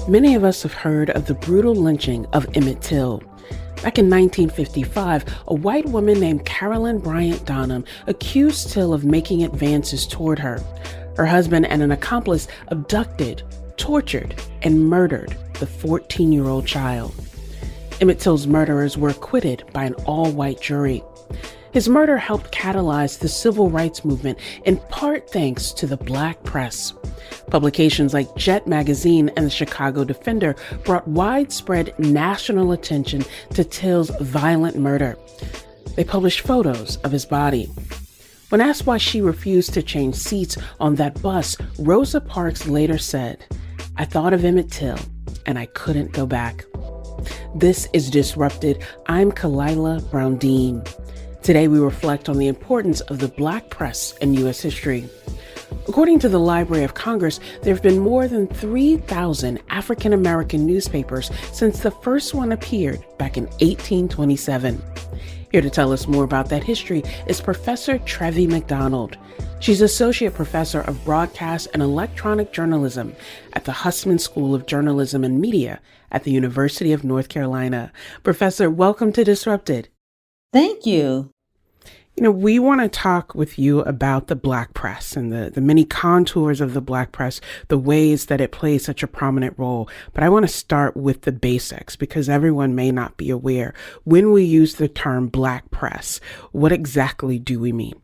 Many of us have heard of the brutal lynching of Emmett Till. Back in 1955, a white woman named Carolyn Bryant Donham accused Till of making advances toward her. Her husband and an accomplice abducted, tortured, and murdered the 14-year-old child. Emmett Till's murderers were acquitted by an all-white jury. His murder helped catalyze the civil rights movement, in part thanks to the black press. Publications like Jet magazine and the Chicago Defender brought widespread national attention to Till's violent murder. They published photos of his body. When asked why she refused to change seats on that bus, Rosa Parks later said, "I thought of Emmett Till, and I couldn't go back." This is Disrupted. I'm Kalila Brown-Dean. Today we reflect on the importance of the black press in U.S. history. According to the Library of Congress, there have been more than 3,000 African-American newspapers since the first one appeared back in 1827. Here to tell us more about that history is Professor Trevy McDonald. She's Associate Professor of Broadcast and Electronic Journalism at the Hussman School of Journalism and Media at the University of North Carolina. Professor, welcome to Disrupted. Thank you. We want to talk with you about the black press and the many contours of the black press, the ways that it plays such a prominent role. But I want to start with the basics because everyone may not be aware. When we use the term black press, what exactly do we mean?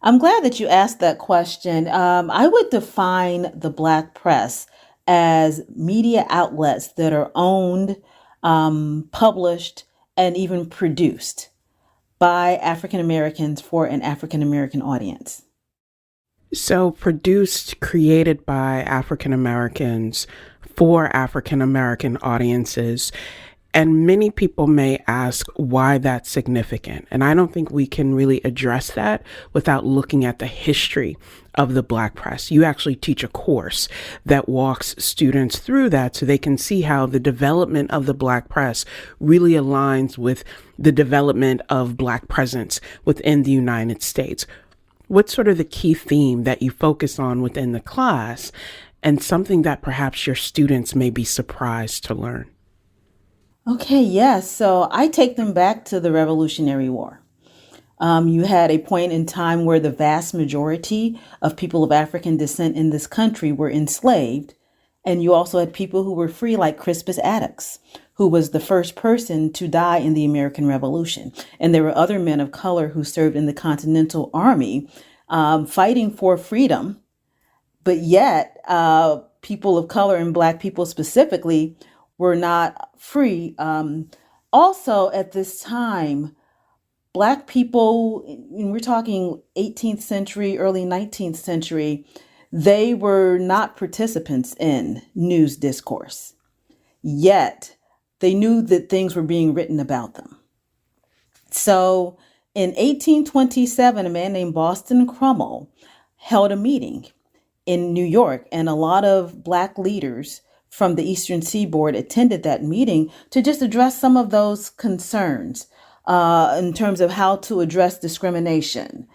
I'm glad that you asked that question. I would define the black press as media outlets that are owned, published, and even produced by African Americans for an African American audience. So produced, created by African Americans for African American audiences. And many people may ask why that's significant. And I don't think we can really address that without looking at the history of the black press. You actually teach a course that walks students through that so they can see how the development of the black press really aligns with the development of black presence within the United States. What's sort of the key theme that you focus on within the class and something that perhaps your students may be surprised to learn? Okay, yes. So I take them back to the Revolutionary War. You had a point in time where the vast majority of people of African descent in this country were enslaved. And you also had people who were free, like Crispus Attucks, who was the first person to die in the American Revolution. And there were other men of color who served in the Continental Army fighting for freedom. But yet, people of color and Black people specifically were not free. Also, at this time, Black people, we're talking 18th century, early 19th century, they were not participants in news discourse. Yet, they knew that things were being written about them. So, in 1827, a man named Boston Crummell held a meeting in New York, and a lot of Black leaders from the Eastern Seaboard attended that meeting to just address some of those concerns in terms of how to address discrimination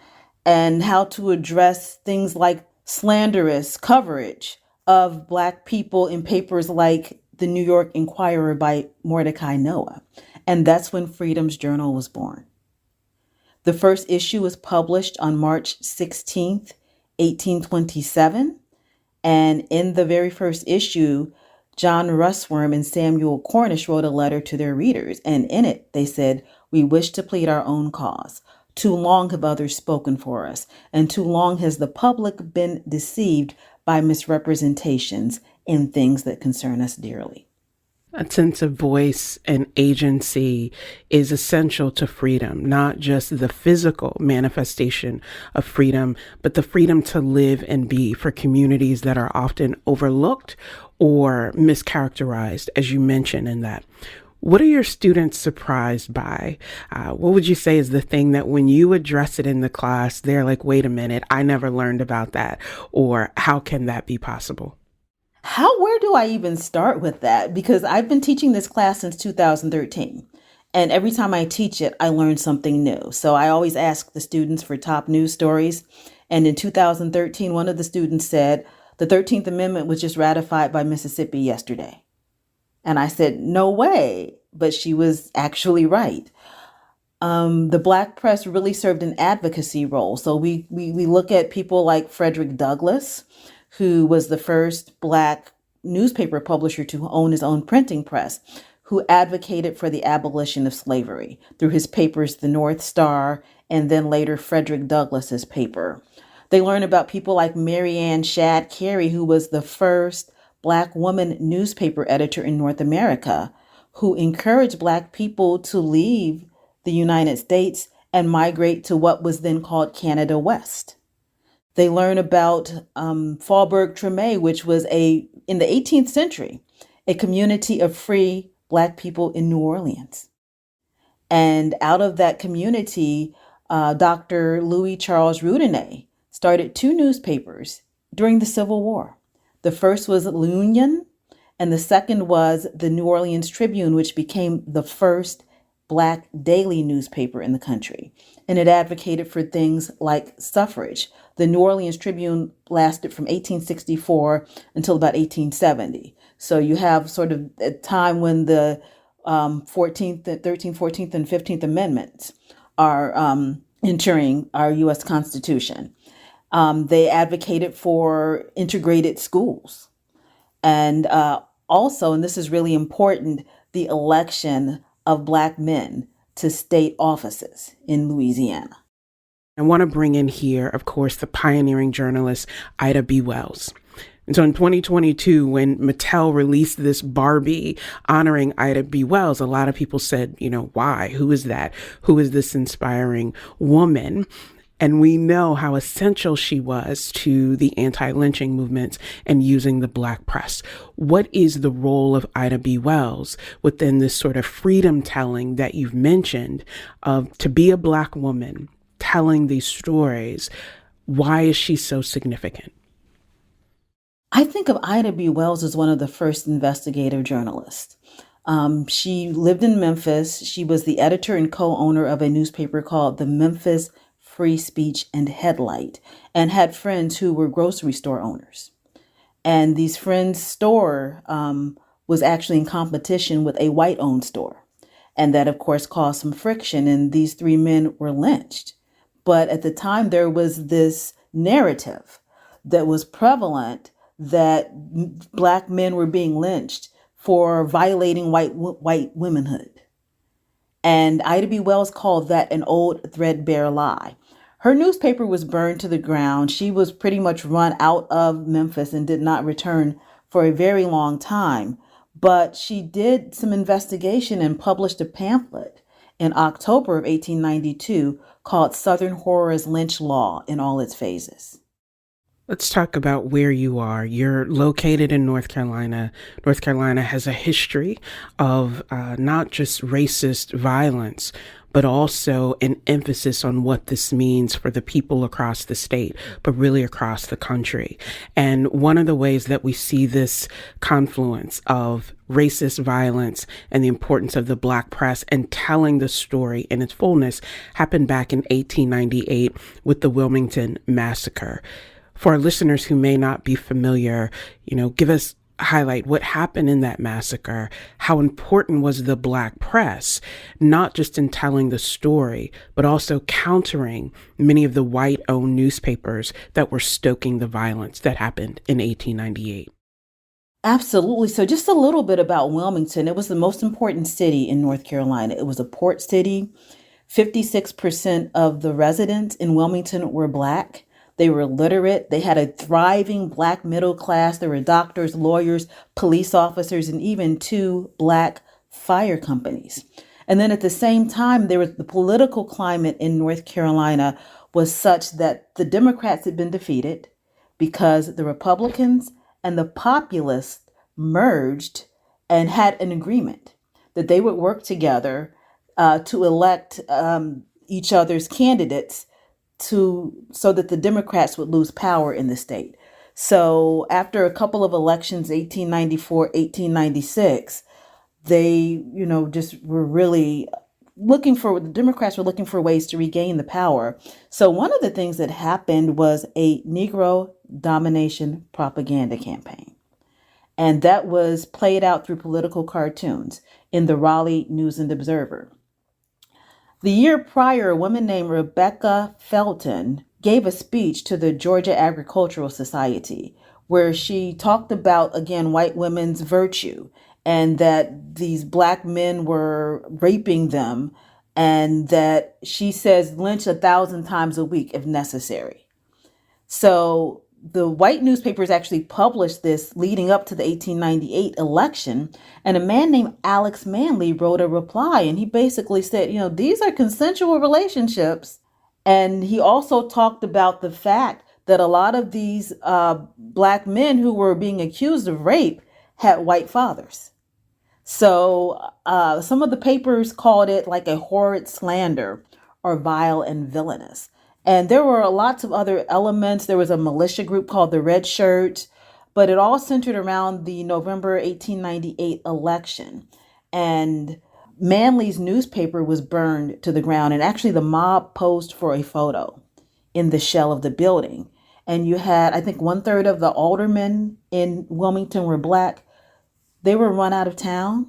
and how to address things like slanderous coverage of Black people in papers like the New York Inquirer by Mordecai Noah. And that's when Freedom's Journal was born. The first issue was published on March 16th, 1827. And in the very first issue, John Russwurm and Samuel Cornish wrote a letter to their readers, and in it they said, "We wish to plead our own cause. Too long have others spoken for us, and too long has the public been deceived by misrepresentations in things that concern us dearly." A sense of voice and agency is essential to freedom, not just the physical manifestation of freedom, but the freedom to live and be for communities that are often overlooked or mischaracterized, as you mentioned in that. What are your students surprised by? What would you say is the thing that when you address it in the class, they're like, wait a minute, I never learned about that, or how can that be possible? Where do I even start with that? Because I've been teaching this class since 2013. And every time I teach it, I learn something new. So I always ask the students for top news stories. And in 2013, one of the students said, The 13th Amendment was just ratified by Mississippi yesterday. And I said, no way. But she was actually right. The Black press really served an advocacy role. So we look at people like Frederick Douglass, who was the first Black newspaper publisher to own his own printing press, who advocated for the abolition of slavery through his papers, The North Star, and then later Frederick Douglass's paper. They learn about people like Mary Ann Shadd Cary, who was the first Black woman newspaper editor in North America, who encouraged Black people to leave the United States and migrate to what was then called Canada West. They learn about Faubourg Treme, which was in the 18th century, a community of free Black people in New Orleans. And out of that community, Dr. Louis Charles Roudinet started two newspapers during the Civil War. The first was L'Union, and the second was the New Orleans Tribune, which became the first Black daily newspaper in the country. And it advocated for things like suffrage. The New Orleans Tribune lasted from 1864 until about 1870. So you have sort of a time when the 13th, 14th, and 15th Amendments are entering our U.S. Constitution. They advocated for integrated schools. And also, and this is really important, the election of Black men to state offices in Louisiana. I want to bring in here, of course, the pioneering journalist Ida B. Wells. And so in 2022, when Mattel released this Barbie honoring Ida B. Wells, a lot of people said, why? Who is that? Who is this inspiring woman? And we know how essential she was to the anti-lynching movements and using the Black press. What is the role of Ida B. Wells within this sort of freedom telling that you've mentioned of to be a Black woman telling these stories? Why is she so significant? I think of Ida B. Wells as one of the first investigative journalists. She lived in Memphis. She was the editor and co-owner of a newspaper called the Memphis Free Speech and Headlight, and had friends who were grocery store owners. And these friends' store was actually in competition with a white-owned store. And that, of course, caused some friction, and these three men were lynched. But at the time, there was this narrative that was prevalent that Black men were being lynched for violating white womanhood. And Ida B. Wells called that an old threadbare lie. Her newspaper was burned to the ground. She was pretty much run out of Memphis and did not return for a very long time. But she did some investigation and published a pamphlet in October of 1892 called Southern Horrors Lynch Law in all its phases. Let's talk about where you are. You're located in North Carolina. North Carolina has a history of not just racist violence, but also an emphasis on what this means for the people across the state, but really across the country. And one of the ways that we see this confluence of racist violence and the importance of the Black press and telling the story in its fullness happened back in 1898 with the Wilmington Massacre. For our listeners who may not be familiar, highlight what happened in that massacre, how important was the Black press, not just in telling the story, but also countering many of the white-owned newspapers that were stoking the violence that happened in 1898. Absolutely. So just a little bit about Wilmington. It was the most important city in North Carolina. It was a port city. 56% of the residents in Wilmington were Black. They were literate. They had a thriving Black middle class. There were doctors, lawyers, police officers, and even 2 Black fire companies. And then at the same time, the political climate in North Carolina was such that the Democrats had been defeated because the Republicans and the populists merged and had an agreement that they would work together to elect each other's candidates so that the Democrats would lose power in the state. So after a couple of elections, 1894, 1896, they, just were really the Democrats were looking for ways to regain the power. So one of the things that happened was a Negro domination propaganda campaign. And that was played out through political cartoons in the Raleigh News and Observer. The year prior, a woman named Rebecca Felton gave a speech to the Georgia Agricultural Society where she talked about, again, white women's virtue and that these black men were raping them, and that she says lynch 1,000 times a week if necessary. So the white newspapers actually published this leading up to the 1898 election. And a man named Alex Manley wrote a reply. And he basically said, these are consensual relationships. And he also talked about the fact that a lot of these black men who were being accused of rape had white fathers. So some of the papers called it like a horrid slander or vile and villainous. And there were lots of other elements. There was a militia group called the Red Shirts, but it all centered around the November 1898 election. And Manley's newspaper was burned to the ground. And actually the mob posed for a photo in the shell of the building. And you had, I think, 1/3 of the aldermen in Wilmington were black. They were run out of town.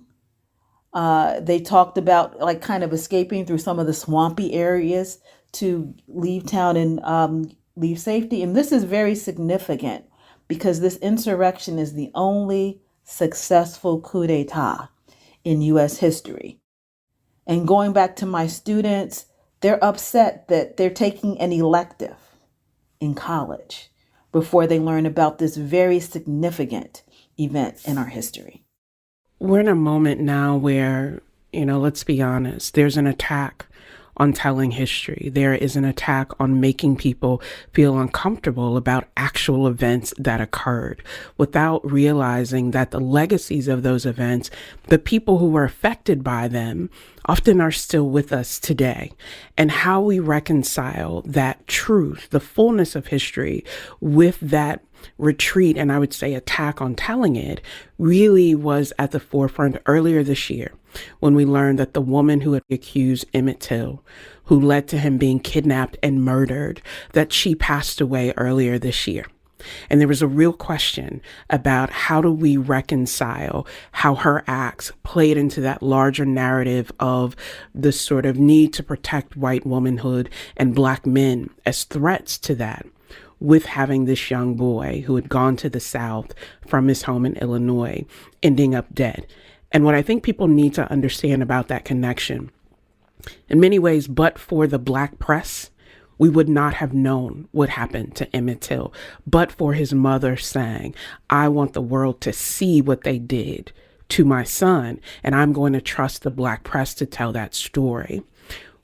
They talked about like kind of escaping through some of the swampy areas to leave town and leave safety. And this is very significant because this insurrection is the only successful coup d'etat in U.S. history. And going back to my students, they're upset that they're taking an elective in college before they learn about this very significant event in our history. We're in a moment now where, let's be honest, there's an attack on telling history. There is an attack on making people feel uncomfortable about actual events that occurred without realizing that the legacies of those events, the people who were affected by them, often are still with us today. And how we reconcile that truth, the fullness of history, with that retreat, and I would say attack on telling it, really was at the forefront earlier this year when we learned that the woman who had accused Emmett Till, who led to him being kidnapped and murdered, that she passed away earlier this year. And there was a real question about how do we reconcile how her acts played into that larger narrative of the sort of need to protect white womanhood and black men as threats to that, with having this young boy who had gone to the South from his home in Illinois ending up dead. And what I think people need to understand about that connection, in many ways, but for the black press, we would not have known what happened to Emmett Till, but for his mother saying, I want the world to see what they did to my son, and I'm going to trust the black press to tell that story.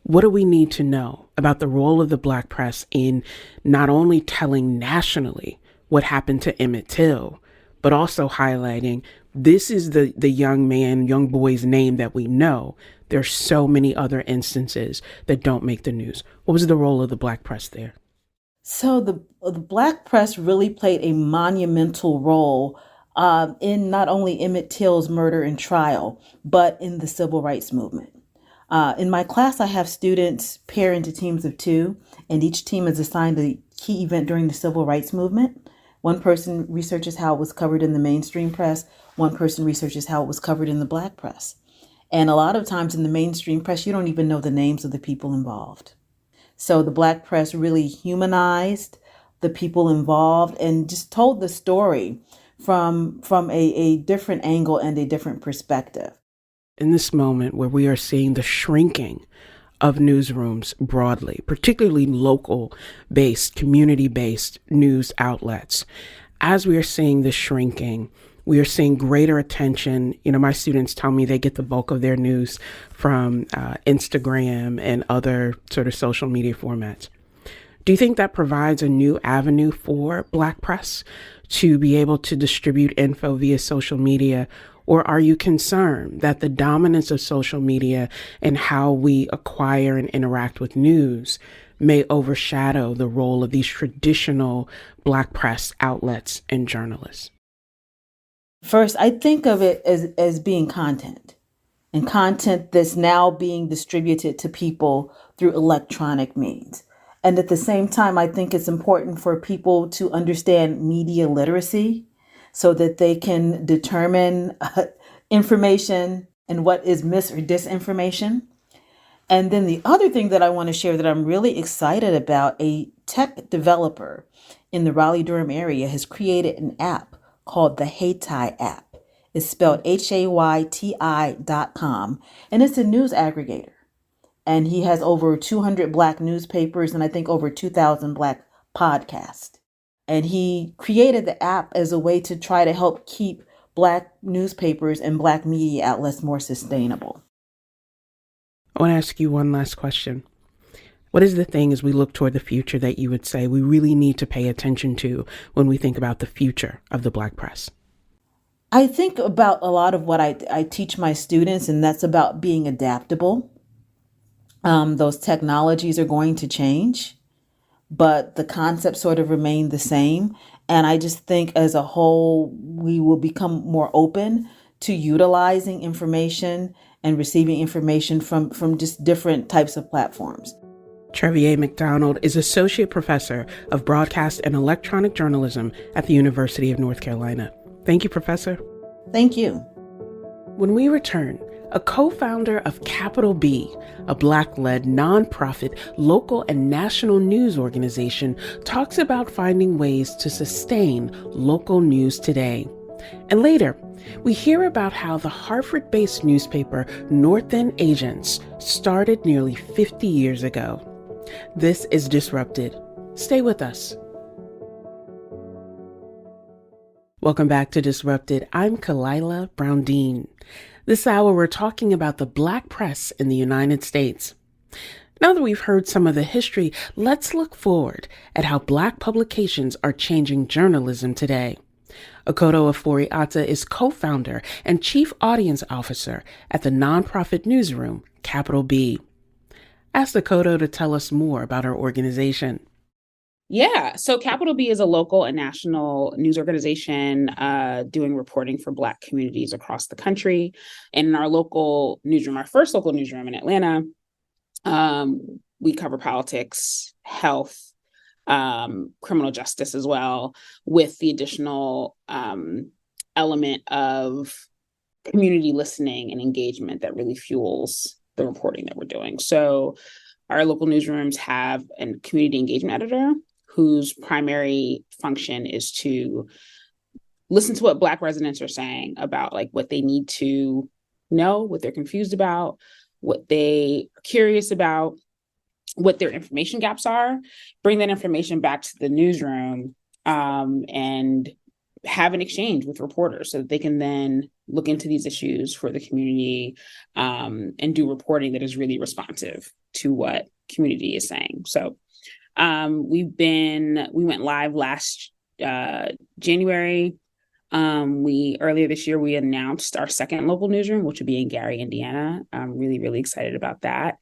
What do we need to know about the role of the black press in not only telling nationally what happened to Emmett Till, but also highlighting this is the young boy's name that we know. There's so many other instances that don't make the news. What was the role of the black press there? So the black press really played a monumental role in not only Emmett Till's murder and trial, but in the civil rights movement. In my class, I have students pair into teams of 2, and each team is assigned a key event during the civil rights movement. One person researches how it was covered in the mainstream press. One person researches how it was covered in the black press. And a lot of times in the mainstream press, you don't even know the names of the people involved. So the black press really humanized the people involved and just told the story from a different angle and a different perspective. In this moment where we are seeing the shrinking of newsrooms broadly, particularly local-based, community-based news outlets, as we are seeing this shrinking, we are seeing greater attention. My students tell me they get the bulk of their news from Instagram and other sort of social media formats. Do you think that provides a new avenue for black press to be able to distribute info via social media? Or are you concerned that the dominance of social media and how we acquire and interact with news may overshadow the role of these traditional black press outlets and journalists? First, I think of it as being content. and content that's now being distributed to people through electronic means. And at the same time, I think it's important for people to understand media literacy so that they can determine information and what is mis or disinformation. And then the other thing that I want to share that I'm really excited about, a tech developer in the Raleigh Durham area has created an app called the Hayti app. It's spelled HAYTI.com, and it's a news aggregator. And he has over 200 Black newspapers and I think over 2,000 Black podcasts. And he created the app as a way to try to help keep Black newspapers and Black media outlets more sustainable. I want to ask you one last question. What is the thing as we look toward the future that you would say we really need to pay attention to when we think about the future of the Black press? I think about a lot of what I teach my students, and that's about being adaptable. Those technologies are going to change, but the concepts sort of remain the same. And I just think as a whole, we will become more open to utilizing information and receiving information from just different types of platforms. Trevy A. McDonald is Associate Professor of Broadcast and Electronic Journalism at the University of North Carolina. Thank you, Professor. Thank you. When we return, a co-founder of Capital B, a Black-led nonprofit local and national news organization, talks about finding ways to sustain local news today. And later, we hear about how the Hartford-based newspaper North End Agents started nearly 50 years ago. This is Disrupted. Stay with us. Welcome back to Disrupted. I'm Kalila Brown-Dean. This hour, we're talking about the Black press in the United States. Now that we've heard some of the history, let's look forward at how Black publications are changing journalism today. Akoto Ofori-Atta is co-founder and chief audience officer at the nonprofit newsroom, Capital B. Ask Akoto to tell us more about her organization. Yeah, so Capital B is a local and national news organization doing reporting for Black communities across the country. And in our local newsroom, our first local newsroom in Atlanta, we cover politics, health, criminal justice as well, with the additional element of community listening and engagement that really fuels the reporting that we're doing. So our local newsrooms have a community engagement editor whose primary function is to listen to what Black residents are saying about like what they need to know, what they're confused about, what they are curious about, what their information gaps are, bring that information back to the newsroom and have an exchange with reporters so that they can then look into these issues for the community and do reporting that is really responsive to what community is saying. So we went live last January. Earlier this year, we announced our second local newsroom, which would be in Gary, Indiana. I'm really, really excited about that.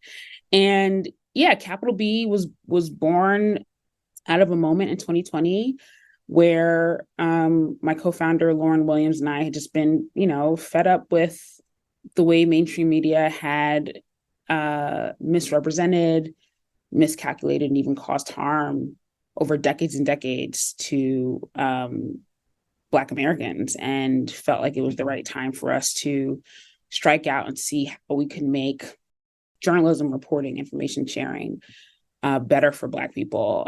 And yeah, Capital B was born out of a moment in 2020 where my co-founder, Lauren Williams, and I had just been, fed up with the way mainstream media had misrepresented, miscalculated, and even caused harm over decades and decades to Black Americans, and felt like it was the right time for us to strike out and see how we could make journalism, reporting, information sharing better for Black people,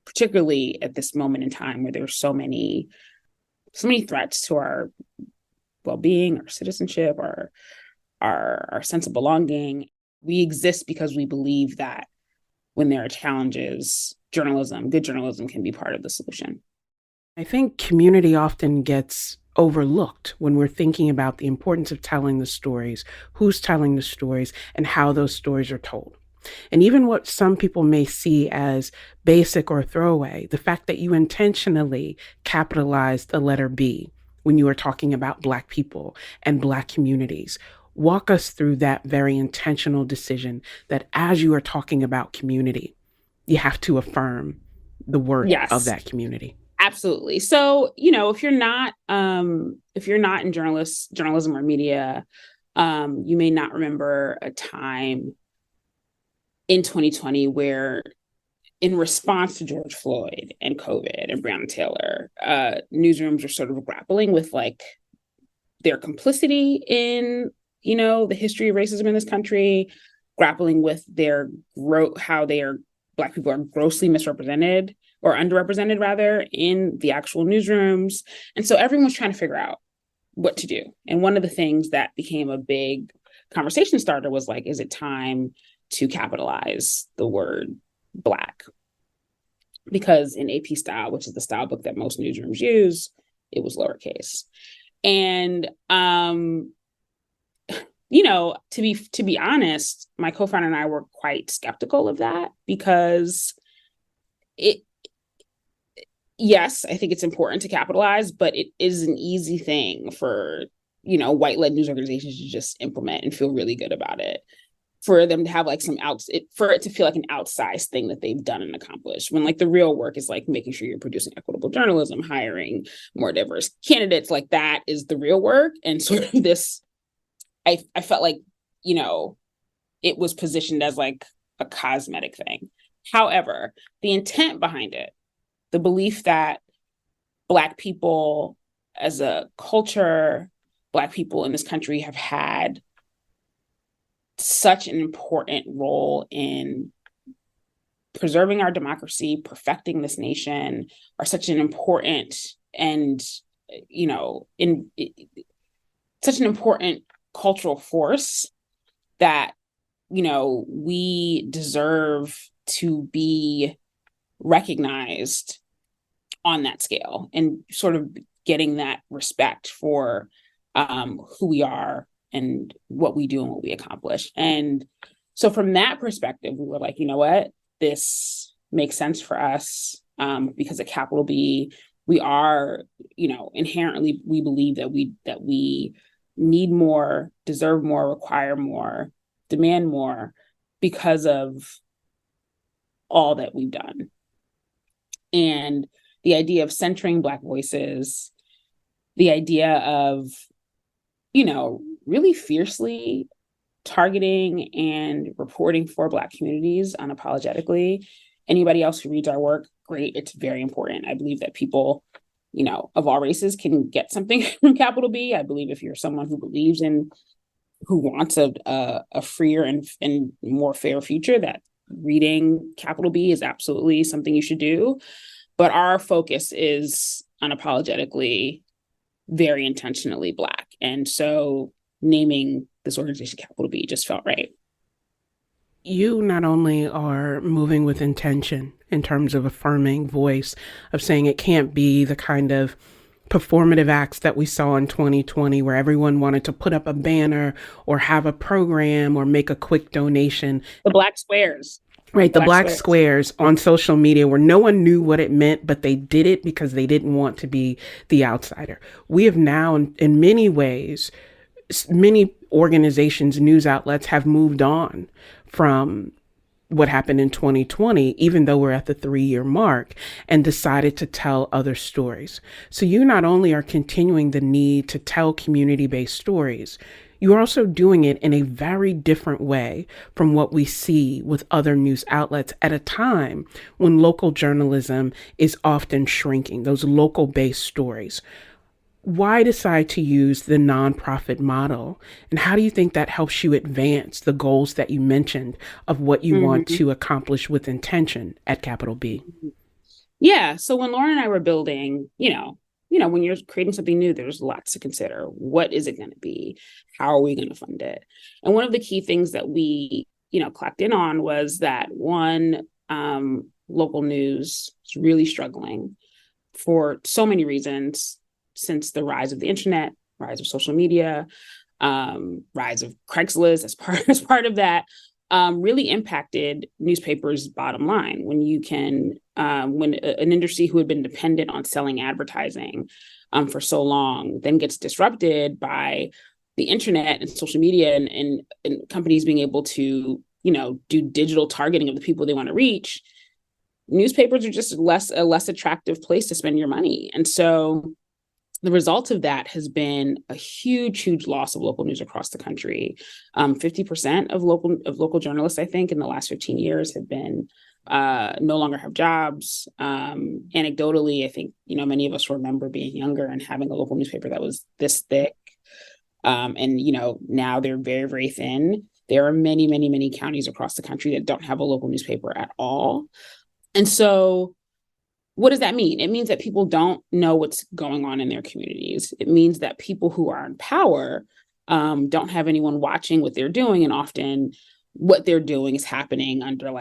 particularly at this moment in time where there's so many threats to our well-being, our citizenship, our sense of belonging. We exist because we believe that when there are challenges, good journalism can be part of the solution. I think community often gets overlooked when we're thinking about the importance of telling the stories, who's telling the stories, and how those stories are told. And even what some people may see as basic or throwaway, the fact that you intentionally capitalized the letter B when you are talking about Black people and Black communities. Walk us through that very intentional decision that as you are talking about community, you have to affirm the worth of that community. Absolutely. So, if you're not in journalism or media, You may not remember a time in 2020 where, in response to George Floyd and COVID and Breonna Taylor, newsrooms are sort of grappling with like their complicity in, the history of racism in this country, grappling with how Black people are grossly misrepresented or underrepresented rather in the actual newsrooms. And so everyone's trying to figure out what to do. And one of the things that became a big conversation starter was like, is it time to capitalize the word Black? Because in AP style, which is the style book that most newsrooms use, it was lowercase. And to be honest, my co-founder and I were quite skeptical of that because yes, I think it's important to capitalize, but it is an easy thing for, white-led news organizations to just implement and feel really good about it. For them to have like for it to feel like an outsized thing that they've done and accomplished, when like the real work is like making sure you're producing equitable journalism, hiring more diverse candidates, like that is the real work. And sort of this, I felt like, it was positioned as like a cosmetic thing. However, the intent behind it, the belief that Black people as a culture, Black people in this country have had such an important role in preserving our democracy, perfecting this nation, are such an important and, such an important cultural force that, we deserve to be recognized on that scale and sort of getting that respect for who we are and what we do and what we accomplish. And so from that perspective, we were like, you know what, this makes sense for us because at Capital B, we are, inherently, we believe that we need more, deserve more, require more, demand more because of all that we've done. And the idea of centering Black voices, the idea of, really fiercely targeting and reporting for Black communities unapologetically. Anybody else who reads our work, great, it's very important. I believe that people, of all races can get something from Capital B. I believe if you're someone who believes in, who wants a freer and more fair future, that reading Capital B is absolutely something you should do. But our focus is unapologetically, very intentionally Black. And so naming this organization Capital B just felt right. You not only are moving with intention in terms of affirming voice, of saying it can't be the kind of performative acts that we saw in 2020 where everyone wanted to put up a banner or have a program or make a quick donation. The Black squares. Right, the black squares on social media where no one knew what it meant, but they did it because they didn't want to be the outsider. We have now, in many ways, many organizations, news outlets have moved on from what happened in 2020, even though we're at the 3-year mark, and decided to tell other stories. So you not only are continuing the need to tell community-based stories, you're also doing it in a very different way from what we see with other news outlets at a time when local journalism is often shrinking, those local-based stories. Why decide to use the nonprofit model? And how do you think that helps you advance the goals that you mentioned of what you want to accomplish with intention at Capital B? Yeah. So when Lauren and I were building, when you're creating something new, there's lots to consider. What is it going to be? How are we going to fund it? And one of the key things that we, clocked in on was that one, local news is really struggling for so many reasons since the rise of the internet, rise of social media, rise of Craigslist as part of that, really impacted newspapers' bottom line. When you can, when an industry who had been dependent on selling advertising for so long then gets disrupted by the internet and social media and companies being able to, do digital targeting of the people they want to reach, newspapers are just a less attractive place to spend your money. And so the result of that has been a huge loss of local news across the country. 50% of local journalists, I think, in the last 15 years have been no longer have jobs. Anecdotally, I think, many of us remember being younger and having a local newspaper that was this thick. And now they're very, very thin. There are many counties across the country that don't have a local newspaper at all. And so what does that mean? It means that people don't know what's going on in their communities. It means that people who are in power don't have anyone watching what they're doing. And often what they're doing is happening under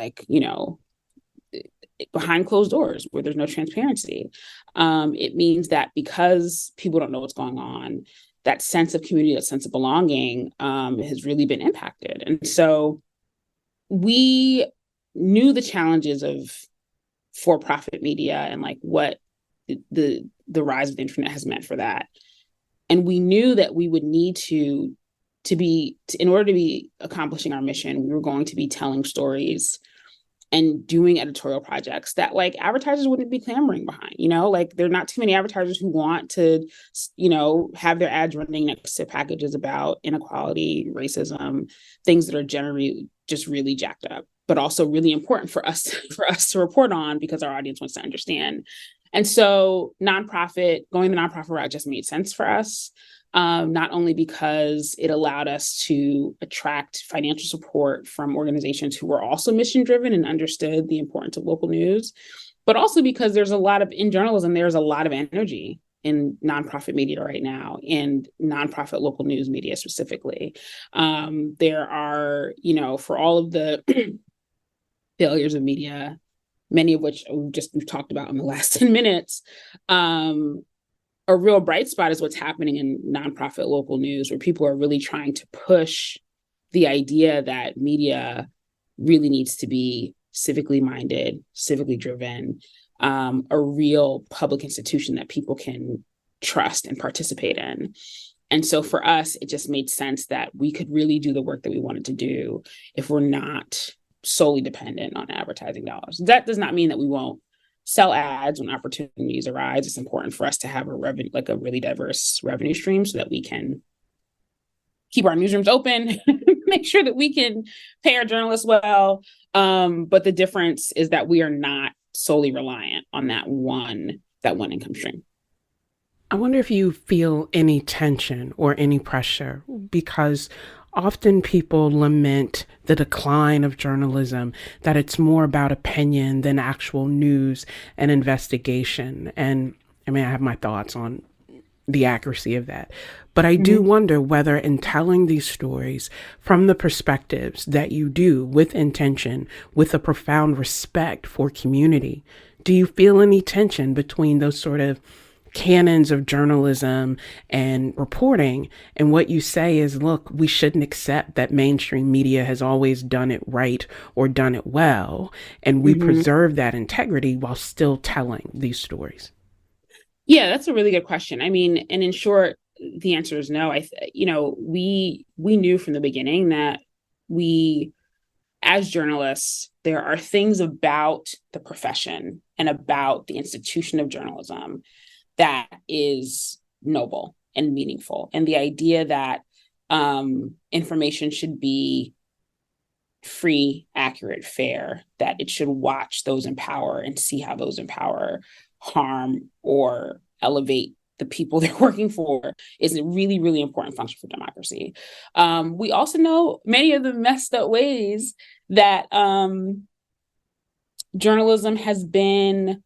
behind closed doors where there's no transparency. It means that because people don't know what's going on, that sense of community, that sense of belonging has really been impacted. And so we knew the challenges of for-profit media and what the rise of the internet has meant for that. And we knew that we would need in order to be accomplishing our mission, we were going to be telling stories and doing editorial projects that advertisers wouldn't be clamoring behind. There are not too many advertisers who want to, have their ads running next to packages about inequality, racism, things that are generally just really jacked up, but also really important for us to report on because our audience wants to understand. And so going the nonprofit route just made sense for us. Not only because it allowed us to attract financial support from organizations who were also mission driven and understood the importance of local news, but also because there's a lot of energy in nonprofit media right now, and nonprofit local news media specifically. There are, for all of the failures of media, many of which we've talked about in the last 10 minutes, a real bright spot is what's happening in nonprofit local news, where people are really trying to push the idea that media really needs to be civically minded, civically driven, a real public institution that people can trust and participate in. And so for us, it just made sense that we could really do the work that we wanted to do if we're not solely dependent on advertising dollars. That does not mean that we won't sell ads when opportunities arise. It's important for us to have a really diverse revenue stream so that we can keep our newsrooms open, make sure that we can pay our journalists well. But the difference is that we are not solely reliant on that one income stream. I wonder if you feel any tension or any pressure, because often people lament the decline of journalism, that it's more about opinion than actual news and investigation. And I have my thoughts on the accuracy of that. But I do wonder whether in telling these stories from the perspectives that you do with intention, with a profound respect for community, do you feel any tension between those sort of canons of journalism and reporting, and what you say is, look, we shouldn't accept that mainstream media has always done it right or done it well, and we preserve that integrity while still telling these stories? Yeah, that's a really good question. And in short, the answer is no. We knew from the beginning that as journalists, there are things about the profession and about the institution of journalism that is noble and meaningful. And the idea that information should be free, accurate, fair, that it should watch those in power and see how those in power harm or elevate the people they're working for is a really, really important function for democracy. We also know many of the messed up ways that journalism has been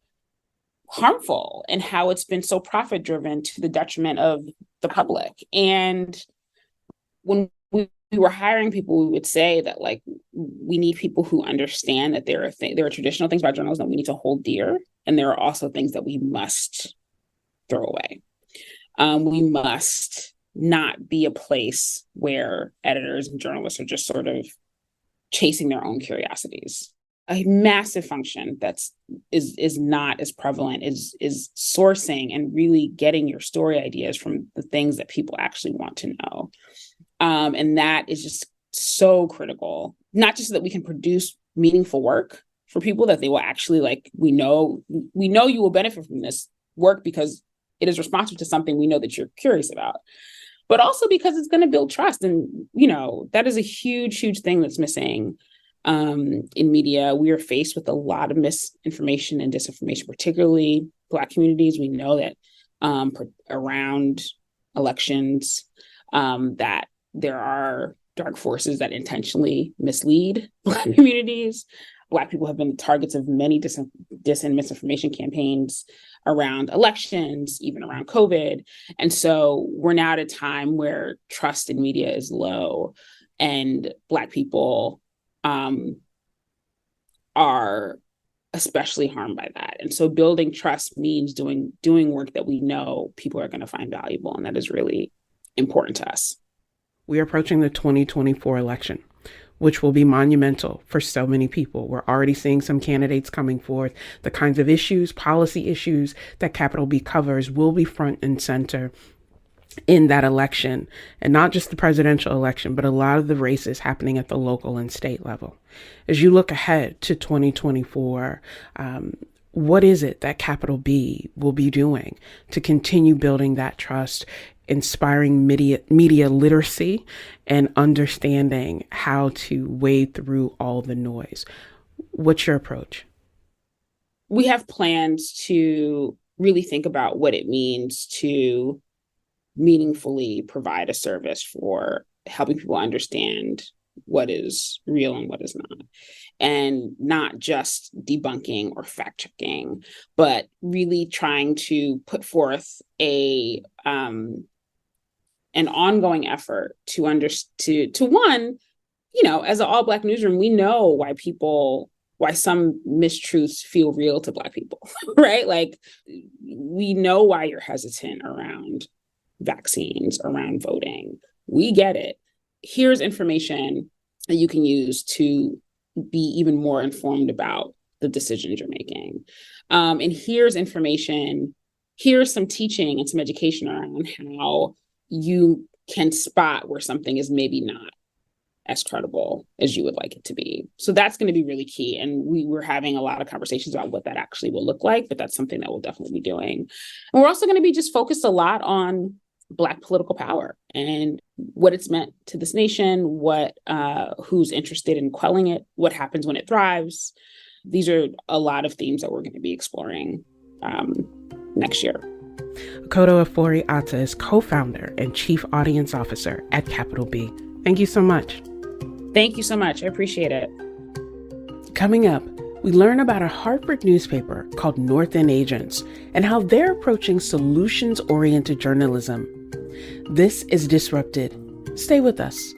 harmful and how it's been so profit driven to the detriment of the public. And when we were hiring people, we would say that we need people who understand that there are traditional things about journalism that we need to hold dear, and there are also things that we must throw away. We must not be a place where editors and journalists are just sort of chasing their own curiosities. A massive function is not as prevalent is sourcing and really getting your story ideas from the things that people actually want to know. And that is just so critical, not just so that we can produce meaningful work for people that they will actually we know you will benefit from this work because it is responsive to something we know that you're curious about, but also because it's going to build trust. And, that is a huge, huge thing that's missing in media. We are faced with a lot of misinformation and disinformation, particularly Black communities. We know that around elections, that there are dark forces that intentionally mislead Black communities. Black people have been targets of many dis and misinformation campaigns around elections, even around COVID. And so we're now at a time where trust in media is low, and Black people are especially harmed by that. And so building trust means doing work that we know people are going to find valuable, and that is really important to us. We are approaching the 2024 election, which will be monumental for so many people. We're already seeing some candidates coming forth. The kinds of issues, policy issues that Capital B covers will be front and center in that election, and not just the presidential election, but a lot of the races happening at the local and state level. As you look ahead to 2024, what is it that Capital B will be doing to continue building that trust, inspiring media literacy, and understanding how to wade through all the noise? What's your approach? We have plans to really think about what it means to meaningfully provide a service for helping people understand what is real and what is not. And not just debunking or fact checking, but really trying to put forth an ongoing effort to one, as an all Black newsroom, we know why some mistruths feel real to Black people, right? Like, we know why you're hesitant around vaccines, around voting. We get it. Here's information that you can use to be even more informed about the decisions you're making. And here's information, here's some teaching and some education around how you can spot where something is maybe not as credible as you would like it to be. So that's going to be really key. And we were having a lot of conversations about what that actually will look like, but that's something that we'll definitely be doing. And we're also going to be just focused a lot on Black political power and what it's meant to this nation, who's interested in quelling it, what happens when it thrives. These are a lot of themes that we're going to be exploring next year. Akoto Afori-Atta is co-founder and chief audience officer at Capital B. Thank you so much. Thank you so much. I appreciate it. Coming up, we learn about a Hartford newspaper called North End Agents and how they're approaching solutions-oriented journalism. This is Disrupted. Stay with us.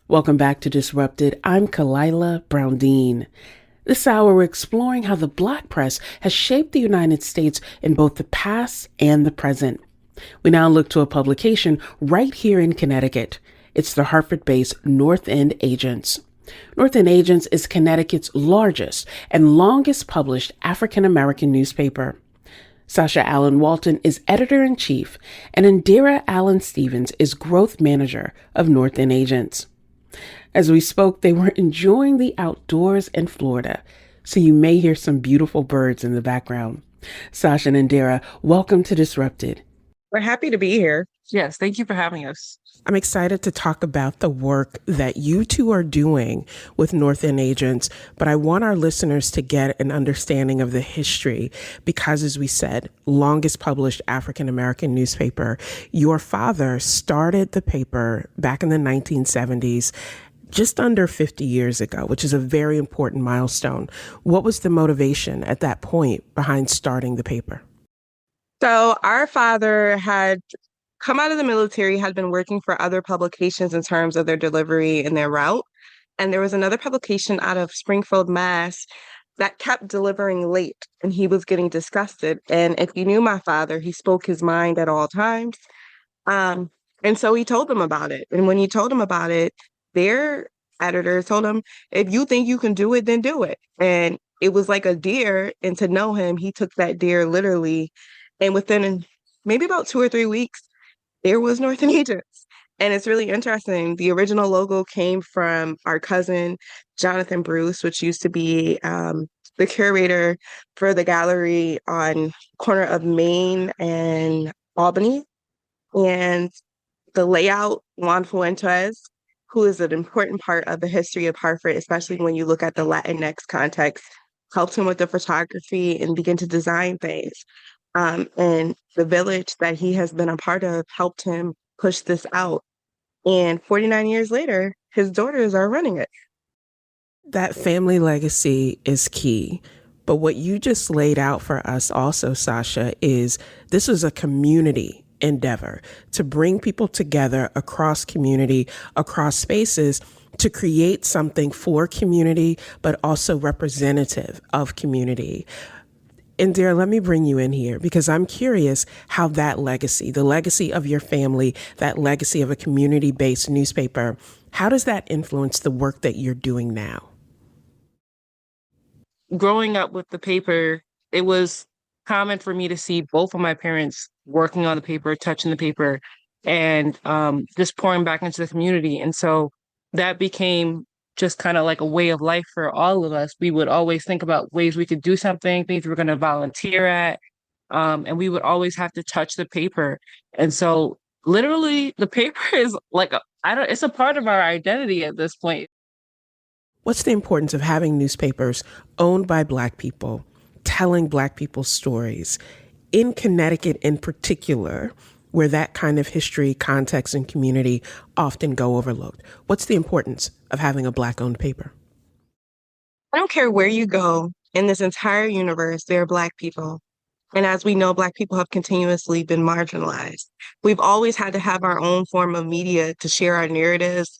Welcome back to Disrupted. I'm Kalila Brown-Dean. This hour, we're exploring how the Black press has shaped the United States in both the past and the present. We now look to a publication right here in Connecticut. It's the Hartford-based North End Agents. North End Agents is Connecticut's largest and longest published African-American newspaper. Sasha Allen Walton is editor-in-chief, and Indira Allen Stevens is growth manager of North End Agents. As we spoke, they were enjoying the outdoors in Florida, so you may hear some beautiful birds in the background. Sasha and Indira, welcome to Disrupted. We're happy to be here. Yes, thank you for having us. I'm excited to talk about the work that you two are doing with North End Agents, but I want our listeners to get an understanding of the history because, as we said, longest published African-American newspaper. Your father started the paper back in the 1970s, just under 50 years ago, which is a very important milestone. What was the motivation at that point behind starting the paper? So our father had come out of the military, had been working for other publications in terms of their delivery and their route. And there was another publication out of Springfield, Mass. that kept delivering late, and he was getting disgusted. And if you knew my father, he spoke his mind at all times. And so he told them about it. And when he told them about it, their editor told him, if you think you can do it, then do it. And it was like a deer. And to know him, he took that deer literally. And within maybe about 2 or 3 weeks, there was North End Agents. And it's really interesting. The original logo came from our cousin, Jonathan Bruce, which used to be the the curator for the gallery on corner of Main and Albany. And the layout, Juan Fuentes, who is an important part of the history of Hartford, especially when you look at the Latinx context, helped him with the photography and begin to design things. And the village that he has been a part of helped him push this out. And 49 years later, his daughters are running it. That family legacy is key. But what you just laid out for us also, Sasha, is this was a community endeavor to bring people together across community, across spaces, to create something for community, but also representative of community. Indira, let me bring you in here because I'm curious how that legacy, the legacy of your family, that legacy of a community-based newspaper, how does that influence the work that you're doing now? Growing up with the paper, it was common for me to see both of my parents working on the paper, touching the paper, and just pouring back into the community. And so that became just kind of like a way of life for all of us. We would always think about ways we could do something, things we're going to volunteer at, and we would always have to touch the paper. And so literally the paper is like, it's a part of our identity at this point. What's the importance of having newspapers owned by Black people, telling Black people's stories, in Connecticut in particular, where that kind of history, context, and community often go overlooked? What's the importance of having a Black-owned paper? I don't care where you go in this entire universe, there are Black people. And as we know, Black people have continuously been marginalized. We've always had to have our own form of media to share our narratives,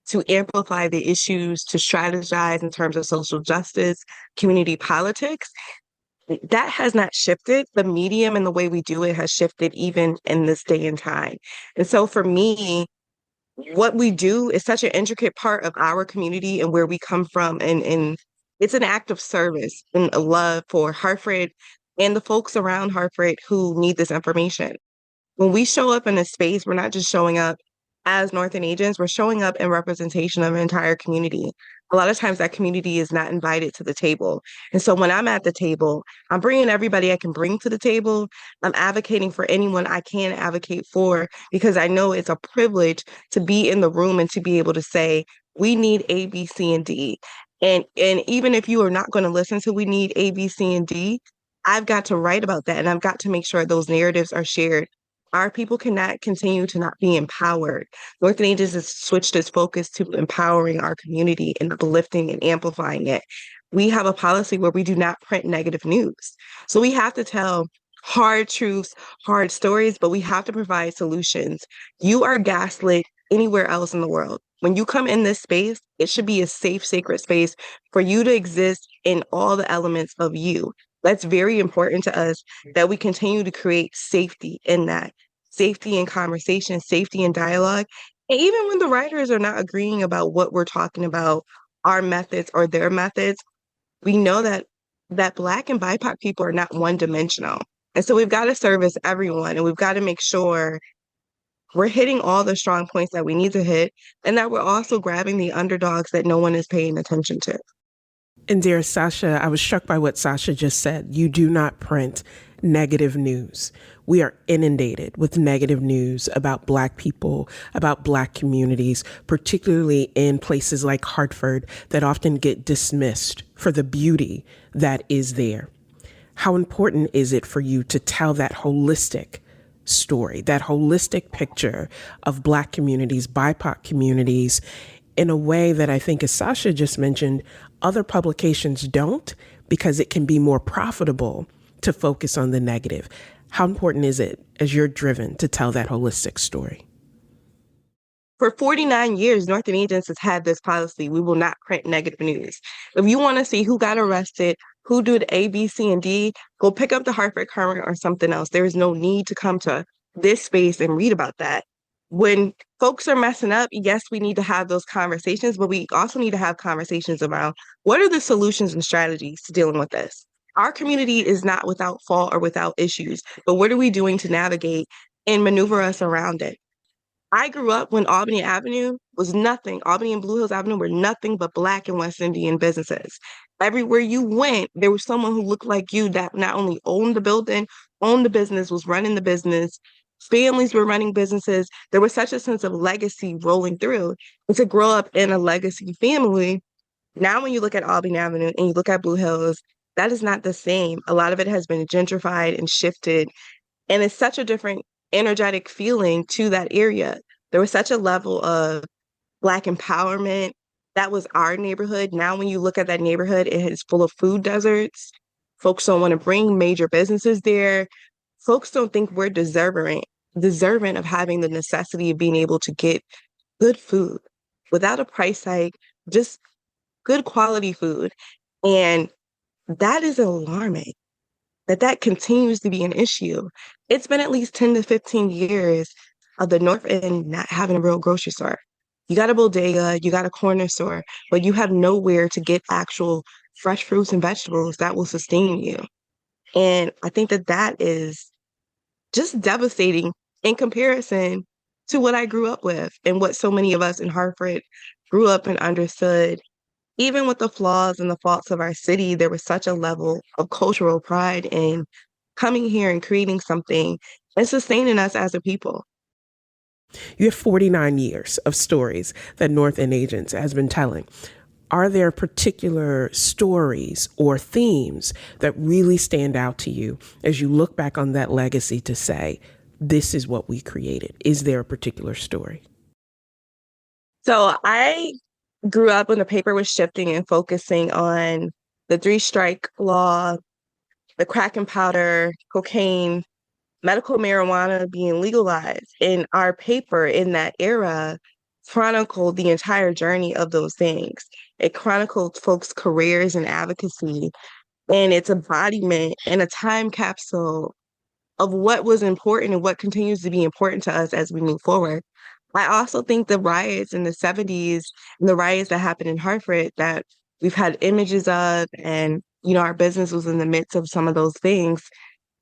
to amplify the issues, to strategize in terms of social justice, community politics. That has not shifted. The medium and the way we do it has shifted even in this day and time. And so for me, what we do is such an intricate part of our community and where we come from. And it's an act of service and a love for Hartford and the folks around Hartford who need this information. When we show up in a space, we're not just showing up as Northern agents, we're showing up in representation of an entire community. A lot of times that community is not invited to the table. And so when I'm at the table, I'm bringing everybody I can bring to the table. I'm advocating for anyone I can advocate for because I know it's a privilege to be in the room and to be able to say, we need A, B, C, and D. And even if you are not going to listen to we need A, B, C, and D, I've got to write about that. And I've got to make sure those narratives are shared. Our people cannot continue to not be empowered. Northern Ages has switched its focus to empowering our community and uplifting and amplifying it. We have a policy where we do not print negative news. So we have to tell hard truths, hard stories, but we have to provide solutions. You are gaslit anywhere else in the world. When you come in this space, it should be a safe, sacred space for you to exist in all the elements of you. That's very important to us that we continue to create safety in that, safety in conversation, safety in dialogue. And even when the writers are not agreeing about what we're talking about, our methods or their methods, we know that Black and BIPOC people are not one-dimensional. And so we've got to service everyone, and we've got to make sure we're hitting all the strong points that we need to hit, and that we're also grabbing the underdogs that no one is paying attention to. And dear Sasha, I was struck by what Sasha just said. You do not print negative news. We are inundated with negative news about Black people, about Black communities, particularly in places like Hartford that often get dismissed for the beauty that is there. How important is it for you to tell that holistic story, that holistic picture of Black communities, BIPOC communities, in a way that I think, as Sasha just mentioned, other publications don't, because it can be more profitable to focus on the negative? How important is it, as you're driven, to tell that holistic story? For 49 years, Northern Agents has had this policy. We will not print negative news. If you want to see who got arrested, who did A, B, C, and D, go pick up the Hartford Courant or something else. There is no need to come to this space and read about that. When folks are messing up, yes, we need to have those conversations, but we also need to have conversations around what are the solutions and strategies to dealing with this. Our community is not without fault or without issues, but what are we doing to navigate and maneuver us around it? I grew up when Albany Avenue was nothing. Albany and Blue Hills Avenue were nothing but Black and West Indian businesses. Everywhere you went, there was someone who looked like you that not only owned the building, owned the business, was running the business. Families were running businesses. There was such a sense of legacy rolling through. And to grow up in a legacy family, now when you look at Albany Avenue and you look at Blue Hills, that is not the same. A lot of it has been gentrified and shifted. And it's such a different energetic feeling to that area. There was such a level of Black empowerment. That was our neighborhood. Now, when you look at that neighborhood, it is full of food deserts. Folks don't want to bring major businesses there. Folks don't think we're deserving of having the necessity of being able to get good food without a price hike, just good quality food. And that is alarming that continues to be an issue. It's been at least 10 to 15 years of the North End not having a real grocery store. You got a bodega, you got a corner store, but you have nowhere to get actual fresh fruits and vegetables that will sustain you. And I think that is just devastating in comparison to what I grew up with and what so many of us in Hartford grew up and understood. Even with the flaws and the faults of our city, there was such a level of cultural pride in coming here and creating something and sustaining us as a people. You have 49 years of stories that North End Agents has been telling. Are there particular stories or themes that really stand out to you as you look back on that legacy to say, this is what we created? Is there a particular story? So I grew up when the paper was shifting and focusing on the 3-strike law, the crack and powder, cocaine, medical marijuana being legalized. And our paper in that era chronicled the entire journey of those things. It chronicled folks' careers and advocacy and its embodiment in a time capsule of what was important and what continues to be important to us as we move forward. I also think the riots in the 70s and the riots that happened in Hartford that we've had images of, and, our business was in the midst of some of those things,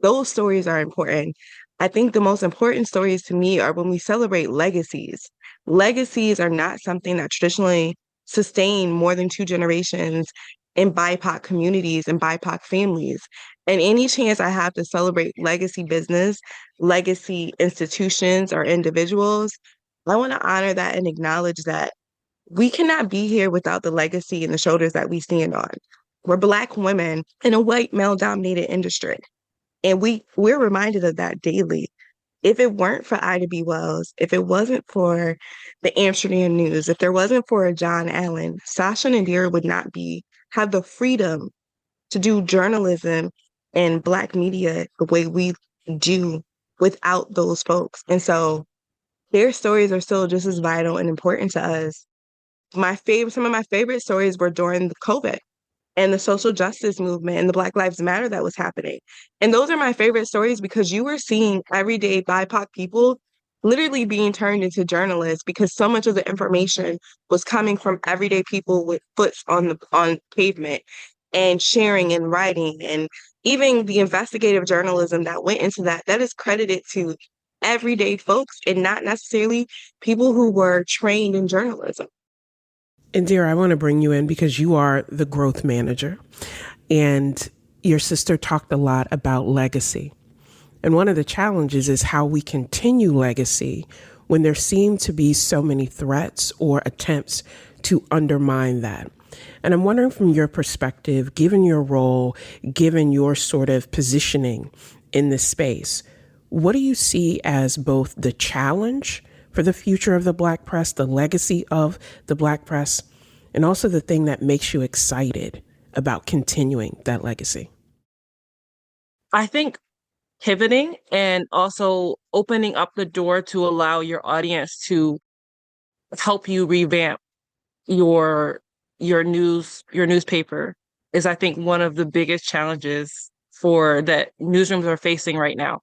those stories are important. I think the most important stories to me are when we celebrate legacies. Legacies are not something that traditionally sustain more than 2 generations in BIPOC communities and BIPOC families. And any chance I have to celebrate legacy business, legacy institutions, or individuals, I want to honor that and acknowledge that we cannot be here without the legacy and the shoulders that we stand on. We're Black women in a white male-dominated industry. And we're reminded of that daily. If it weren't for Ida B. Wells, if it wasn't for the Amsterdam News, if there wasn't for John Allen, Sasha Nadir would not have the freedom to do journalism and Black media the way we do without those folks. And so their stories are still just as vital and important to us. Some of my favorite stories were during the COVID and the social justice movement and the Black Lives Matter that was happening. And those are my favorite stories because you were seeing everyday BIPOC people literally being turned into journalists because so much of the information was coming from everyday people with foots on pavement and sharing and writing. And even the investigative journalism that went into that is credited to everyday folks and not necessarily people who were trained in journalism. Indira, I want to bring you in because you are the growth manager and your sister talked a lot about legacy. And one of the challenges is how we continue legacy when there seem to be so many threats or attempts to undermine that. And I'm wondering from your perspective, given your role, given your sort of positioning in this space, what do you see as both the challenge for the future of the Black press, the legacy of the Black press, and also the thing that makes you excited about continuing that legacy? I think pivoting and also opening up the door to allow your audience to help you revamp your newspaper is, I think, one of the biggest challenges for that newsrooms are facing right now.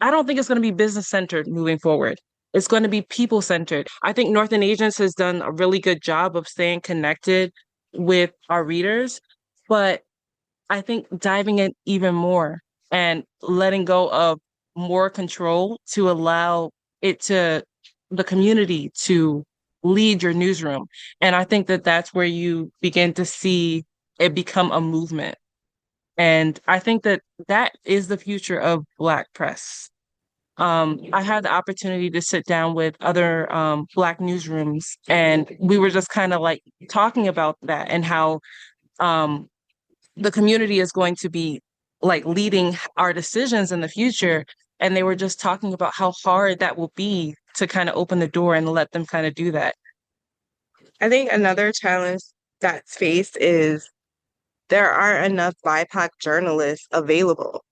I don't think it's going to be business centered moving forward. It's going to be people centered. I think North End Agents has done a really good job of staying connected with our readers, but I think diving in even more and letting go of more control to allow the community to lead your newsroom. And I think that's where you begin to see it become a movement. And I think that that is the future of Black press. I had the opportunity to sit down with other Black newsrooms, and we were just kind of like talking about that and how um, the community is going to be like leading our decisions in the future. And they were just talking about how hard that will be to kind of open the door and let them kind of do that. I think another challenge that's faced is there aren't enough BIPOC journalists available.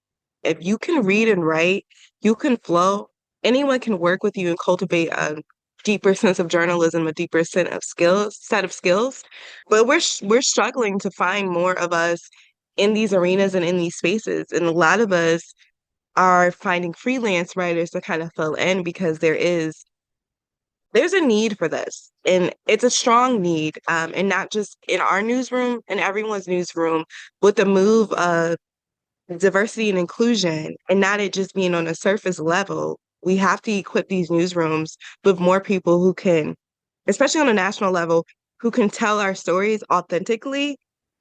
If you can read and write, you can flow, anyone can work with you and cultivate a deeper sense of journalism, a deeper set of skills. But we're struggling to find more of us in these arenas and in these spaces. And a lot of us are finding freelance writers to kind of fill in because there's a need for this, and it's a strong need, and not just in our newsroom, in everyone's newsroom, with the move of diversity and inclusion, and not it just being on a surface level. We have to equip these newsrooms with more people who can, especially on a national level, who can tell our stories authentically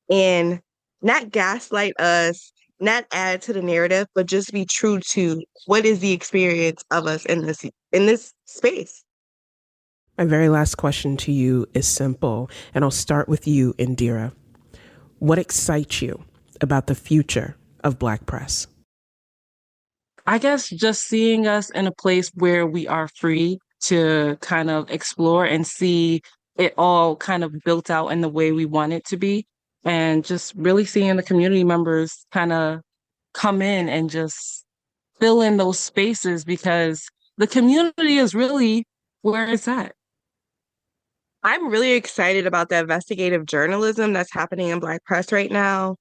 and not gaslight us, not add to the narrative, but just be true to what is the experience of us in this space. My very last question to you is simple, and I'll start with you, Indira. What excites you about the future of Black press? I guess just seeing us in a place where we are free to kind of explore and see it all kind of built out in the way we want it to be. And just really seeing the community members kind of come in and just fill in those spaces, because the community is really where it's at. I'm really excited about the investigative journalism that's happening in Black press right now.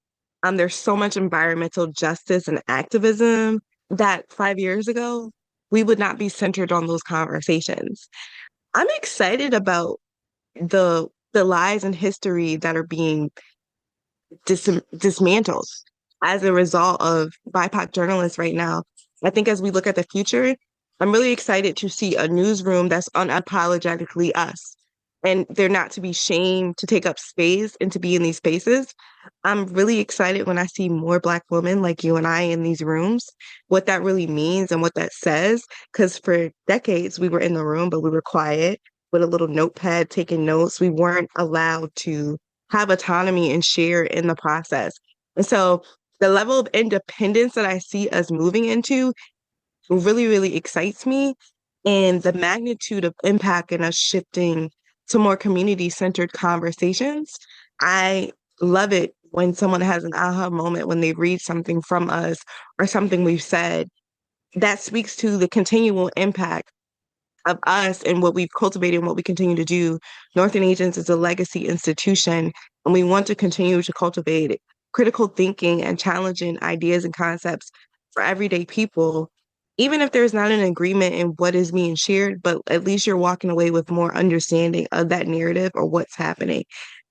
There's so much environmental justice and activism that 5 years ago, we would not be centered on those conversations. I'm excited about the lies and history that are being dismantled as a result of BIPOC journalists right now. I think as we look at the future, I'm really excited to see a newsroom that's unapologetically us. And they're not to be shamed to take up space and to be in these spaces. I'm really excited when I see more Black women like you and I in these rooms, what that really means and what that says. Because for decades, we were in the room, but we were quiet with a little notepad taking notes. We weren't allowed to have autonomy and share in the process. And so the level of independence that I see us moving into really, really excites me. And the magnitude of impact in us shifting to more community-centered conversations. I love it when someone has an aha moment when they read something from us or something we've said that speaks to the continual impact of us and what we've cultivated and what we continue to do. Northern Agents is a legacy institution, and we want to continue to cultivate critical thinking and challenging ideas and concepts for everyday people, even if there's not an agreement in what is being shared, but at least you're walking away with more understanding of that narrative or what's happening.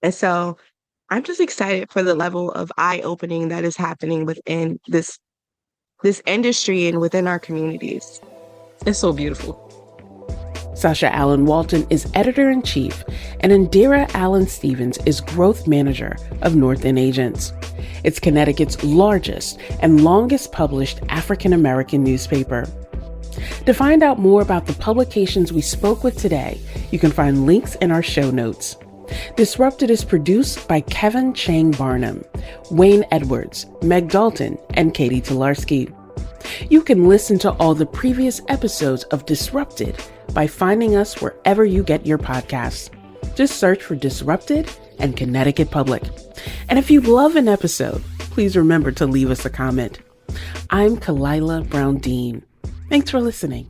And so I'm just excited for the level of eye-opening that is happening within this industry and within our communities. It's so beautiful. Sasha Allen Walton is editor-in-chief, and Indira Allen Stevens is growth manager of North End Agents. It's Connecticut's largest and longest published African-American newspaper. To find out more about the publications we spoke with today, you can find links in our show notes. Disrupted is produced by Kevin Chang Barnum, Wayne Edwards, Meg Dalton, and Katie Tolarski. You can listen to all the previous episodes of Disrupted by finding us wherever you get your podcasts. Just search for Disrupted and Connecticut Public. And if you love an episode, please remember to leave us a comment. I'm Kalila Brown-Dean. Thanks for listening.